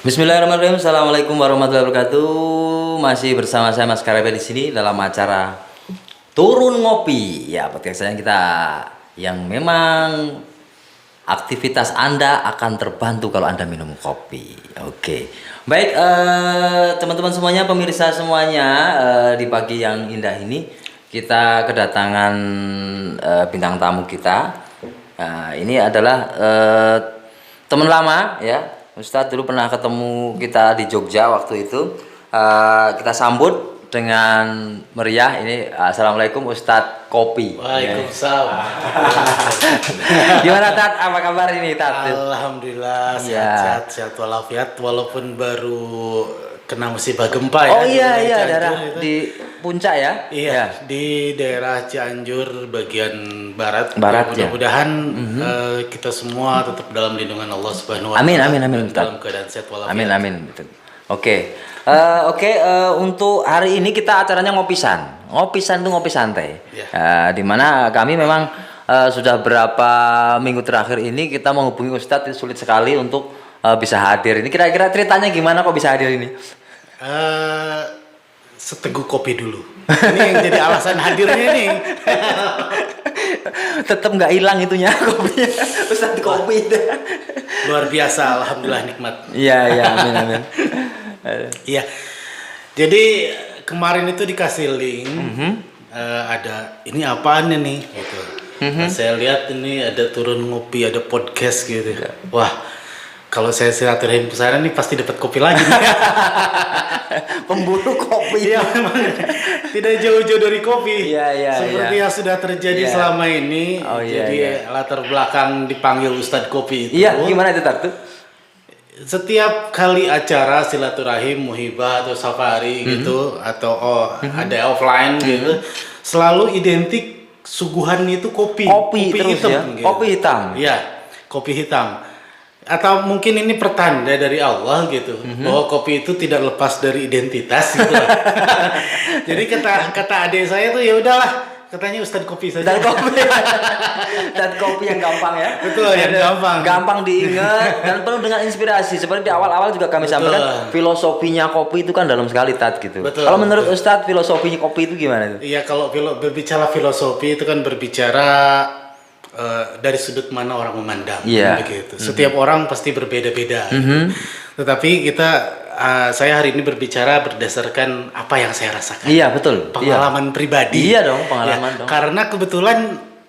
Bismillahirrahmanirrahim. Assalamualaikum warahmatullahi wabarakatuh. Masih bersama saya Mas Karebe di sini dalam acara Turun Ngopi. Ya, podcastnya kita yang memang aktivitas Anda akan terbantu kalau Anda minum kopi. Oke. Baik, teman-teman semuanya, pemirsa semuanya, di pagi yang indah ini kita kedatangan bintang tamu kita. Ini adalah teman lama ya. Ustadz dulu pernah ketemu kita di Jogja waktu itu. Kita sambut dengan meriah ini. Assalamualaikum Ustadz Kopi. Waalaikumsalam. Gimana Tat? Apa kabar ini Tat? Alhamdulillah Ya. sehat walafiat walaupun baru kena musibah gempa ya. Oh iya di iya Cianjur daerah itu. di puncak ya? Iya, di daerah Cianjur bagian barat. Barat, ya. Mudah-mudahan kita semua tetap dalam lindungan Allah Subhanahu wa Amin, taala. amin, amin, dan Ustaz. dalam keadaan sehat walafiat. Amin amin. Betul. Oke. Untuk hari ini kita acaranya ngopisan. Ngopisan itu ngopi santai. Ya. Di mana kami memang sudah berapa minggu terakhir ini kita menghubungi Ustadz sulit sekali untuk bisa hadir. Ini kira-kira ceritanya gimana kok bisa hadir ini? Seteguk kopi dulu. Ini yang jadi alasan hadirnya nih. Tetap nggak hilang itunya kopinya. Ustadz kopi itu. Luar biasa, alhamdulillah nikmat. Iya iya amin amin. Iya. Jadi kemarin itu dikasih link, ada ini apaan nih gitu. Nah, saya lihat ini ada turun ngopi, ada podcast gitu. Wah, kalau saya silaturahim ke sana nih pasti dapat kopi lagi. Pemburu kopi. Iya, memang tidak jauh-jauh dari kopi. Iya, iya, Seperti iya. yang sudah terjadi Iya. selama ini. Oh, iya, Jadi iya. latar belakang dipanggil Ustadz Kopi itu. Iya gimana itu Tat? Setiap kali acara silaturahim, muhibah atau safari gitu atau ada offline gitu, selalu identik suguhan itu kopi. Kopi terus hitam, ya? gitu. Kopi hitam? Iya, kopi hitam. Atau mungkin ini pertanda dari Allah gitu, bahwa kopi itu tidak lepas dari identitas gitu. Jadi kata adik saya tuh ya udahlah, katanya Ustadz Kopi saja. Dan kopi. Dan kopi yang gampang ya. Betul, yang gampang. Gampang diingat dan penuh dengan inspirasi. Seperti di awal-awal juga kami Betul. sampaikan filosofinya kopi itu kan dalam sekali Tat gitu. Betul, Kalau menurut betul. Ustadz filosofinya kopi itu gimana itu? Iya, kalau berbicara filosofi itu kan berbicara dari sudut mana orang memandang, Iya. begitu. Setiap orang pasti berbeda-beda. Tetapi saya hari ini berbicara berdasarkan apa yang saya rasakan. Iya betul. Pengalaman pribadi. Iya dong, pengalaman Ya, dong. Karena kebetulan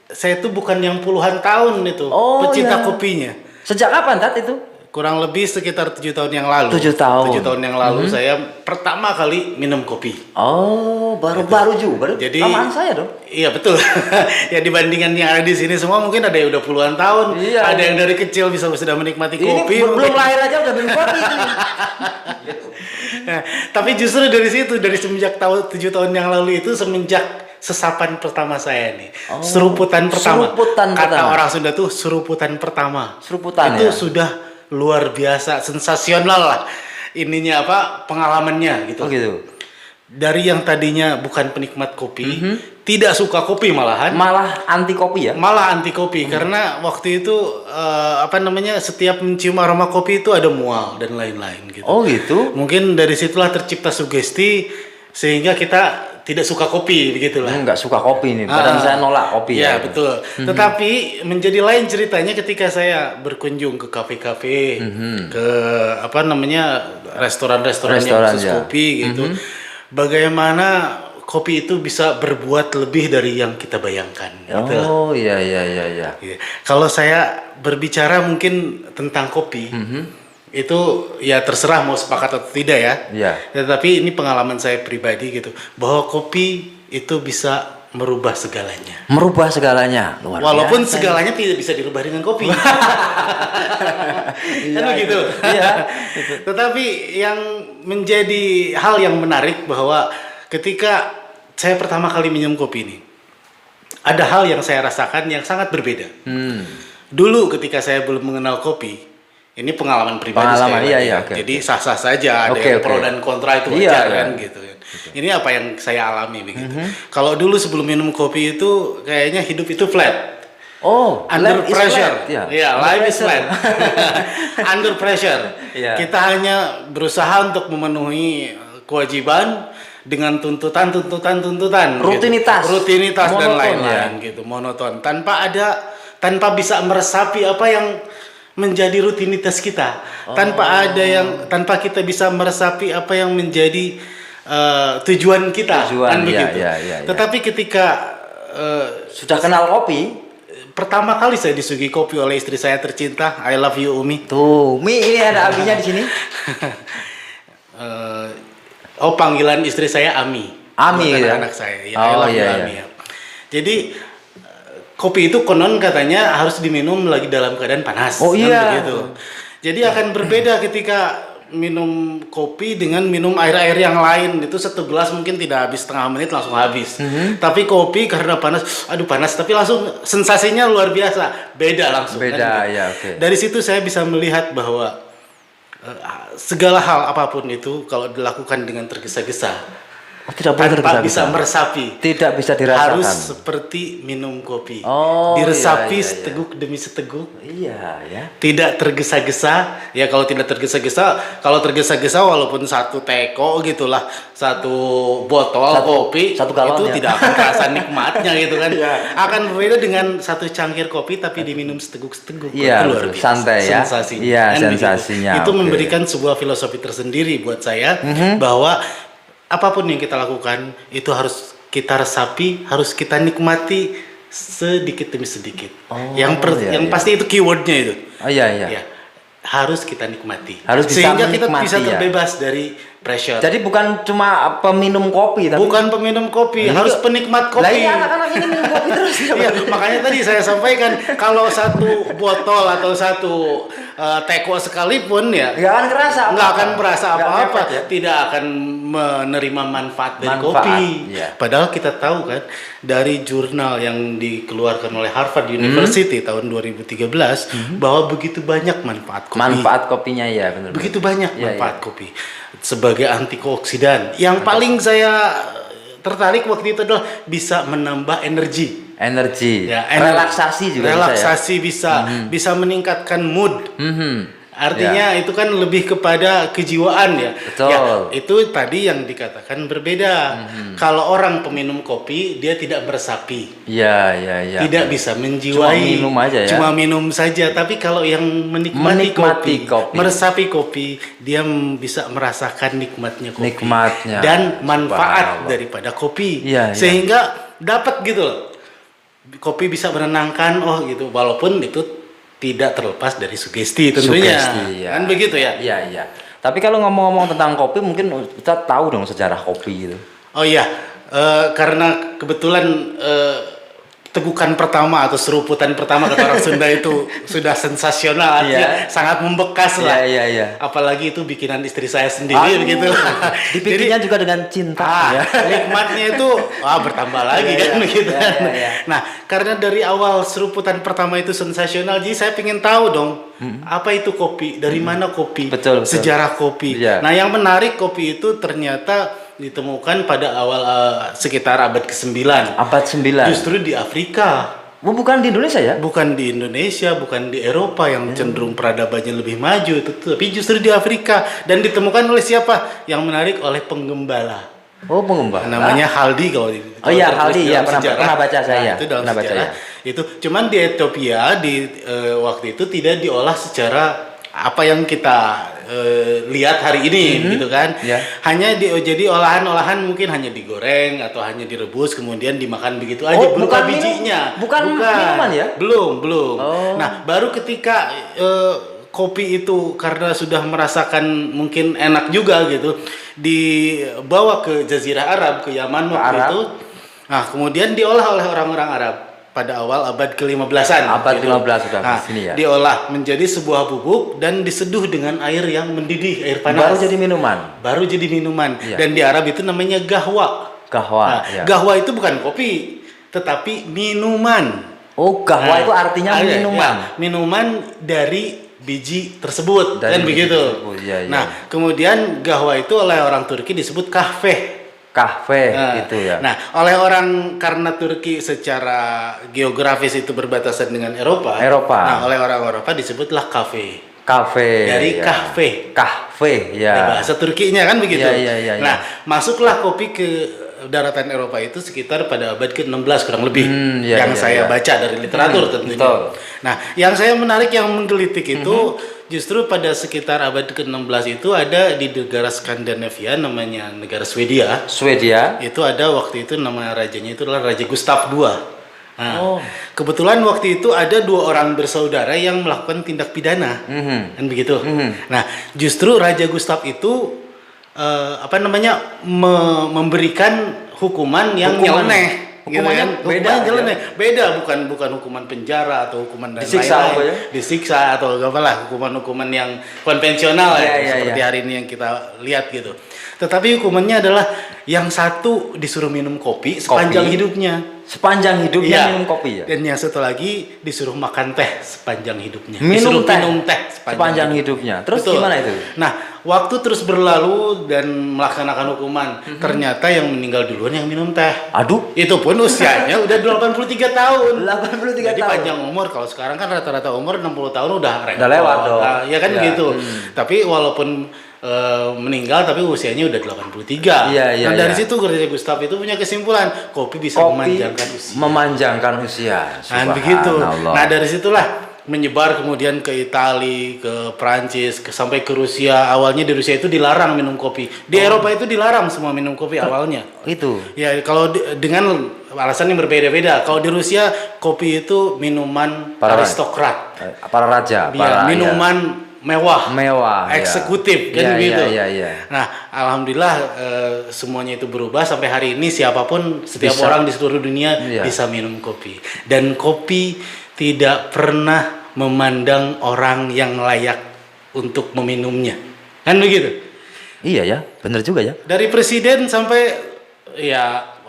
saya tuh bukan yang puluhan tahun itu Oh, pecinta iya. kopinya. Sejak kapan Tat itu? Kurang lebih sekitar 7 tahun yang lalu. 7 tahun. 7 tahun yang lalu saya pertama kali minum kopi. Oh baru-baru juga. Jadi Samaan saya dong. Iya betul. Ya dibandingkan yang ada di sini semua mungkin ada yang udah puluhan tahun, Iya. ada yang dari kecil bisa sudah menikmati Ini kopi. belum lahir aja udah minum kopi. Nah, tapi justru dari situ, dari semenjak 7 tahun yang lalu itu semenjak sesapan pertama saya nih, seruputan pertama. Seruputan Kata pertama. orang Sunda tuh seruputan pertama. Seruputan itu ya? sudah luar biasa, sensasional lah. Ininya pengalamannya gitu. Oh gitu. Dari yang tadinya bukan penikmat kopi, tidak suka kopi malahan. Malah anti kopi ya? Malah anti kopi karena waktu itu setiap mencium aroma kopi itu ada mual dan lain-lain gitu. Oh gitu. Mungkin dari situlah tercipta sugesti sehingga kita tidak suka kopi begitulah. Nggak suka kopi nih. Padahal saya nolak kopi Ya ya. betul. Tetapi menjadi lain ceritanya ketika saya berkunjung ke kafe-kafe, ke restoran-restoran yang khusus ya. kopi gitu. Bagaimana kopi itu bisa berbuat lebih dari yang kita bayangkan. Gitu lah. Oh iya iya iya iya. Iya. Kalau saya berbicara mungkin tentang kopi, itu ya terserah mau sepakat atau tidak ya. Iya. Tetapi ini pengalaman saya pribadi gitu, bahwa kopi itu bisa merubah segalanya. Merubah segalanya. Luar Walaupun biasa. segalanya tidak bisa dirubah dengan kopi. Kan begitu. Iya. Tetapi yang menjadi hal yang menarik bahwa ketika saya pertama kali minum kopi ini, ada hal yang saya rasakan yang sangat berbeda. Dulu ketika saya belum mengenal kopi, ini pengalaman pribadi Pengalaman, saya. iya, lagi. iya, oke, Jadi sah-sah saja, ada yang pro dan kontra itu Iya, wajar iya. kan gitu. Ini apa yang saya alami begitu. Kalau dulu sebelum minum kopi itu kayaknya hidup itu flat. Oh, Under life is pressure. flat, ya. Iya, Under life is pressure. flat. Under pressure. Iya. Kita hanya berusaha untuk memenuhi kewajiban dengan tuntutan. Rutinitas. Rutinitas dan Monoton, lain-lain gitu, monoton. Tanpa bisa meresapi apa yang menjadi rutinitas kita. Tanpa kita bisa meresapi apa yang menjadi tujuan kita. Tujuan, iya, begitu. iya. Tetapi ketika Sudah kenal kopi? pertama kali saya disuguhi kopi oleh istri saya tercinta, I love you Umi. Tuh, Mi ini ada abinya di sini. Panggilan istri saya Ami. Ami, Bukan ya? anak saya. Ya, Oh, I love you iya, Ami. Ya. Jadi kopi itu konon katanya harus diminum lagi dalam keadaan panas. Oh, kan iya. begitu. Jadi akan berbeda ketika minum kopi dengan minum air-air yang lain. Itu satu gelas mungkin tidak habis setengah menit langsung habis. Tapi kopi karena panas, aduh panas, tapi langsung sensasinya luar biasa. Beda langsung. Beda, kan? ya, oke. Dari situ saya bisa melihat bahwa segala hal apapun itu kalau dilakukan dengan tergesa-gesa, Tidak boleh tanpa tergesa-gesa. bisa meresapi, Tidak bisa dirasakan. harus seperti minum kopi. Oh, Diresapi iya, iya. seteguk demi seteguk, Iya, ya. tidak tergesa-gesa. Ya kalau tidak kalau tergesa-gesa walaupun satu teko gitulah, satu botol kopi satu galon, itu ya. tidak akan terasa nikmatnya gitu kan. Iya. Akan berbeda dengan satu cangkir kopi tapi diminum seteguk-seteguk. Iya, Itu luar betul. biasa. Santai, ya. Sensasi. Iya, Kan begitu. sensasinya, Itu oke. memberikan sebuah filosofi tersendiri buat saya bahwa apapun yang kita lakukan itu harus kita resapi, harus kita nikmati sedikit demi sedikit. Oh, yang iya. pasti itu keywordnya itu. Oh, iya, iya. Ya, harus kita nikmati. Harus bisa sehingga kita menikmati, bisa ya. terbebas dari pressure. Jadi bukan cuma peminum kopi, tapi Bukan peminum kopi, Ini harus kok- penikmat Lah kopi. iya, anak-anak ini minum kopi terus. Iya, makanya tadi saya sampaikan kalau satu botol atau satu teko sekalipun ya Nggak akan kerasa nggak apa-apa. akan merasa Nggak apa-apa, ngefek, ya? tidak akan menerima manfaat dari Manfaat, kopi. iya. Padahal kita tahu kan dari jurnal yang dikeluarkan oleh Harvard University tahun 2013 bahwa begitu banyak manfaat kopi. Manfaat kopinya ya, benar. Begitu banyak Iya, manfaat kopi sebagai antioksidan. Yang paling saya tertarik waktu itu adalah bisa menambah energi. Energi, Ya, relaksasi juga relaksasi bisa meningkatkan mood. bisa ya. Artinya itu kan lebih kepada kejiwaan ya. Betul. Ya, itu tadi yang dikatakan berbeda. Kalau orang peminum kopi dia tidak meresapi, Iya, iya, iya. tidak bisa menjiwai. Cuma minum aja ya. Cuma minum saja. Tapi kalau yang menikmati, Menikmati kopi. meresapi kopi, dia bisa merasakan nikmatnya kopi Nikmatnya. dan manfaat Subhanallah. daripada kopi. Iya, iya. Sehingga dapat gitu loh. Kopi bisa menenangkan, gitu. Walaupun itu tidak terlepas dari sugesti tentunya. Sugesti, ya. Kan begitu ya? Iya, iya. Tapi kalau ngomong-ngomong tentang kopi, mungkin kita tahu dong sejarah kopi itu. Oh iya, karena kebetulan tegukan pertama atau seruputan pertama kata orang Sunda itu sudah sensasional, artinya Iya. sangat membekas lah. Iya, iya, iya. Apalagi itu bikinan istri saya sendiri Aduh, begitu. Dibikinnya juga dengan cinta. ya. Nikmatnya itu bertambah lagi Iya, kan iya. begitu Iya, kan. iya, iya. Nah, karena dari awal seruputan pertama itu sensasional, jadi saya ingin tahu dong apa itu kopi, dari mana kopi, Betul, betul. sejarah kopi. Iya. Nah, yang menarik kopi itu ternyata ditemukan pada awal sekitar abad ke-9. Abad 9. Justru di Afrika, Oh, bukan di Indonesia ya? bukan di Indonesia, bukan di Eropa yang cenderung peradabannya lebih maju, tapi justru di Afrika, dan ditemukan oleh siapa? Yang menarik, oleh penggembala. Oh, pengembala. Namanya Haldi kalau Oh iya, tertulis Haldi, ya, dalam pernah- sejarah. pernah baca saya. Nah, itu dalam Pernah baca, sejarah. ya. Itu cuman di Ethiopia waktu itu tidak diolah secara apa yang kita lihat hari ini gitu kan. Ya. Hanya jadi olahan-olahan mungkin hanya digoreng atau hanya direbus kemudian dimakan begitu aja Oh, berupa bukan bijinya. bukan minuman ya? Belum. Oh. Nah, baru ketika kopi itu karena sudah merasakan mungkin enak juga gitu, dibawa ke Jazirah Arab, ke Yaman waktu Arab. itu. Nah, kemudian diolah oleh orang-orang Arab pada awal abad ke-15-an. Abad 15 sudah Nah, di sini ya. diolah menjadi sebuah bubuk dan diseduh dengan air yang mendidih, air panas. Baru jadi minuman. Baru jadi minuman. Iya. Dan di Arab itu namanya gahwa. Kahwa. Nah, ya. gahwa itu bukan kopi, tetapi minuman. Oh, kahwa Nah, itu artinya ada, minuman. ya, minuman dari biji tersebut, Dari kan biji begitu. tersebut, iya, iya. Nah, kemudian gahwa itu oleh orang Turki disebut kahve. Kahve gitu ya. Nah, oleh orang karena Turki secara geografis itu berbatasan dengan Eropa. Nah, oleh orang Eropa disebutlah kafe. Kafe. Dari ya. Kahve Dari ya. bahasa Turkinya kan begitu. Iya. Nah, masuklah kopi ke daratan Eropa itu sekitar pada abad ke-16 kurang lebih. Yang saya baca dari literatur tentunya. Betul. Nah, yang saya menarik yang menggelitik itu justru pada sekitar abad ke-16 itu ada di negara Skandinavia namanya negara Swedia. Itu ada waktu itu nama rajanya itu adalah Raja Gustav II. Nah, kebetulan waktu itu ada 2 orang bersaudara yang melakukan tindak pidana, kan begitu. Nah, justru Raja Gustav itu memberikan hukuman yang nyeleneh. Hukumannya beda, bukan hukuman penjara atau hukuman dan lain-lain. Disiksa atau apalah, hukuman yang konvensional seperti hari ini yang kita lihat gitu. Tetapi hukumannya adalah yang satu disuruh minum kopi sepanjang hidupnya. Minum kopi ya. Dan yang satu lagi disuruh makan teh sepanjang hidupnya. Minum teh sepanjang hidupnya. Terus betul. Gimana itu? Nah, waktu terus berlalu dan melaksanakan hukuman, ternyata yang meninggal duluan yang minum teh. Aduh, itu pun usianya udah 83 tahun. 83 Jadi tahun. panjang umur. Kalau sekarang kan rata-rata umur 60 tahun udah lewat dong. Nah, ya kan gitu. Tapi walaupun meninggal tapi usianya udah 83. Dan dari situ Raja Gustav itu punya kesimpulan kopi bisa memanjangkan usia. Nah, begitu. Nah, dari situlah menyebar kemudian ke Italia, ke Prancis, sampai ke Rusia. Awalnya di Rusia itu dilarang minum kopi. Di Eropa itu dilarang semua minum kopi awalnya. Itu. Ya, kalau dengan alasan yang berbeda-beda. Kalau di Rusia kopi itu minuman aristokrat. Para raja, minuman mewah, eksekutif kan begitu. Nah, alhamdulillah semuanya itu berubah sampai hari ini setiap orang di seluruh dunia bisa minum kopi. Dan kopi tidak pernah memandang orang yang layak untuk meminumnya. Kan begitu? Iya ya, benar juga ya. Dari presiden sampai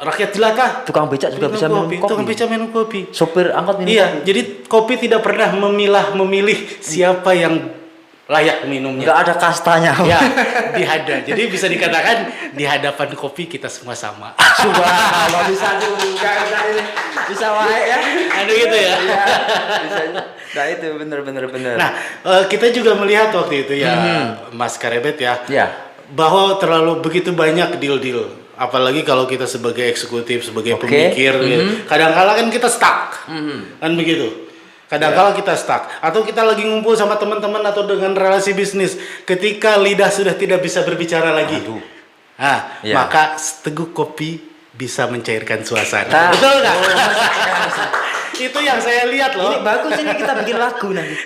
rakyat jelata, tukang becak juga bisa minum kopi. Tukang becak minum kopi. Sopir angkot minum kopi. Jadi kopi tidak pernah memilih siapa yang layak minumnya. Nggak ada kastanya. Ya, jadi bisa dikatakan di hadapan kopi kita semua sama. Subhanallah, bisa juga bisa wae ya. Gitu ya. Bisa. Nah, itu benar. Nah, kita juga melihat waktu itu ya, Mas Karebet ya. Bahwa terlalu begitu banyak deal-deal. Apalagi kalau kita sebagai eksekutif, sebagai pemikir, kadang-kala kan kita stuck. Kan begitu. Kadang-kala kita stuck, atau kita lagi ngumpul sama teman-teman atau dengan relasi bisnis, ketika lidah sudah tidak bisa berbicara lagi, maka seteguk kopi bisa mencairkan suasana. Betul nggak? Itu yang saya lihat loh. Ini bagus, ini kita bikin lagu nanti.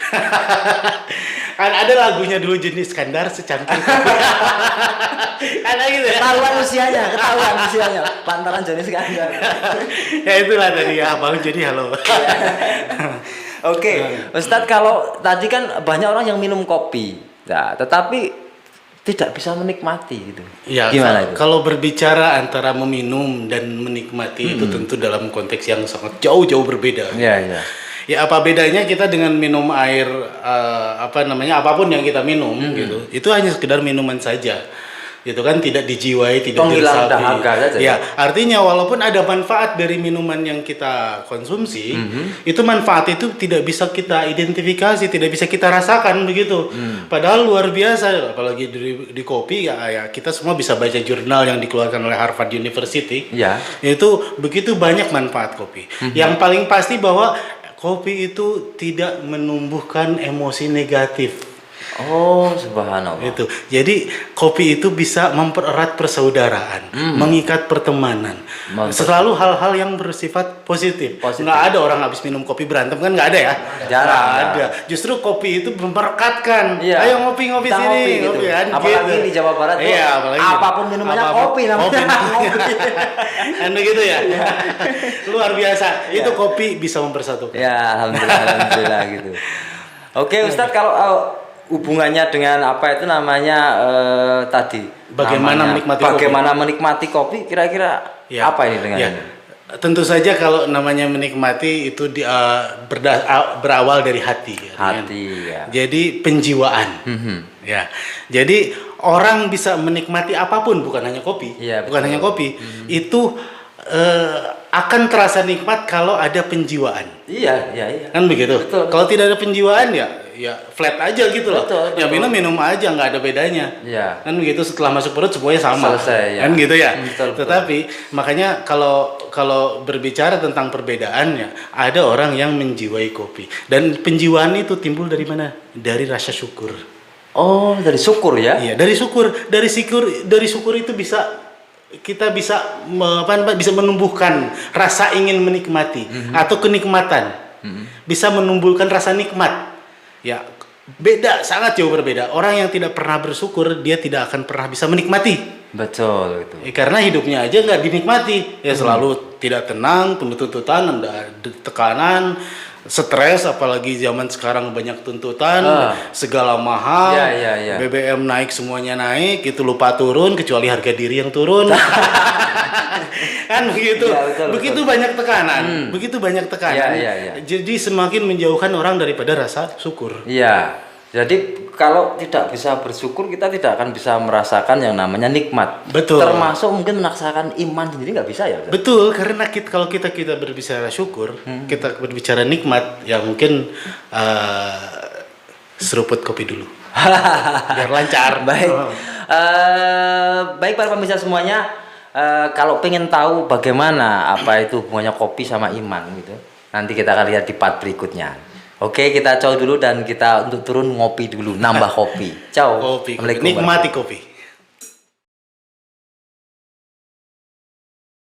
Kan ada lagunya dulu jenis Iskandar secantik. Ada gitu ya. Ketahuan usianya. Pantaran jenis Iskandar. Ya itulah tadi ya, Bang. Jadi halo. Oke, Ustadz, kalau tadi kan banyak orang yang minum kopi, tetapi tidak bisa menikmati gitu. Ya, gimana itu? Kalau berbicara antara meminum dan menikmati itu tentu dalam konteks yang sangat jauh-jauh berbeda. Iya. Ya, apa bedanya kita dengan minum air apapun yang kita minum gitu. Itu hanya sekedar minuman saja. Itu kan tidak dijiwai, tidak diresapi. Ya, artinya walaupun ada manfaat dari minuman yang kita konsumsi, itu manfaat itu tidak bisa kita identifikasi, tidak bisa kita rasakan begitu. Padahal luar biasa, apalagi di kopi ya kita semua bisa baca jurnal yang dikeluarkan oleh Harvard University. Itu begitu banyak manfaat kopi. Yang paling pasti bahwa kopi itu tidak menumbuhkan emosi negatif. Oh, subhanallah. Itu. Jadi kopi itu bisa mempererat persaudaraan, mengikat pertemanan. Selalu hal-hal yang bersifat positif. Nggak ada orang habis minum kopi berantem, kan nggak ada ya? Jarang. Ada. Justru kopi itu memerekatkan. Ayo ngopi-ngopi sini, gitu. kan? Apalagi gitu. Di Jawa Barat tuh, apapun minumannya kopi namanya. Kan begitu ya? Luar biasa. Itu kopi bisa mempersatukan. Ya, alhamdulillah gitu. Oke, Ustadz, kalau hubungannya dengan apa itu namanya tadi bagaimana menikmati kopi kira-kira apa ini dengan ini? Tentu saja kalau namanya menikmati itu berawal dari hati. Ya. Jadi penjiwaan. Ya. Jadi orang bisa menikmati apapun, bukan hanya kopi, Iya, bukan betul. hanya kopi, itu akan terasa nikmat kalau ada penjiwaan. Iya. Kan begitu. Betul. Kalau tidak ada penjiwaan ya flat aja gitu loh. Betul, Ya betul. minum aja, nggak ada bedanya. Iya. Kan begitu, setelah masuk perut semuanya sama. Selesai, ya. Kan gitu ya. Betul. Tetapi makanya kalau berbicara tentang perbedaannya, ada orang yang menjiwai kopi. Dan penjiwaan itu timbul dari mana? Dari rasa syukur. Oh, dari syukur ya? Iya, dari syukur itu kita bisa bisa menumbuhkan rasa ingin menikmati atau kenikmatan. Bisa menumbuhkan rasa nikmat. Ya, beda, sangat jauh berbeda. Orang yang tidak pernah bersyukur, dia tidak akan pernah bisa menikmati. Betul itu. Karena hidupnya aja nggak dinikmati. Ya selalu tidak tenang, penuh tuntutan, ada tekanan, stres, apalagi zaman sekarang banyak tuntutan, segala mahal, Ya. BBM naik, semuanya naik, itu lupa turun kecuali harga diri yang turun. Kan begitu. Ya, betul, begitu betul. banyak tekanan, begitu banyak tekanan. Ya. Jadi semakin menjauhkan orang daripada rasa syukur. Iya. Jadi kalau tidak bisa bersyukur, kita tidak akan bisa merasakan yang namanya nikmat. Betul. Termasuk mungkin merasakan iman sendiri nggak bisa ya. Ustaz? Betul, karena kalau kita berbicara syukur, kita berbicara nikmat, ya mungkin seruput kopi dulu. Biar lancar. Baik. Baik para pemirsa semuanya, kalau pengen tahu bagaimana apa itu hubungannya kopi sama iman gitu, nanti kita akan lihat di part berikutnya. Oke, kita ciao dulu dan kita untuk turun ngopi dulu, nambah kopi. Ciao. Kopi. Assalamualaikum Nikmati kopi.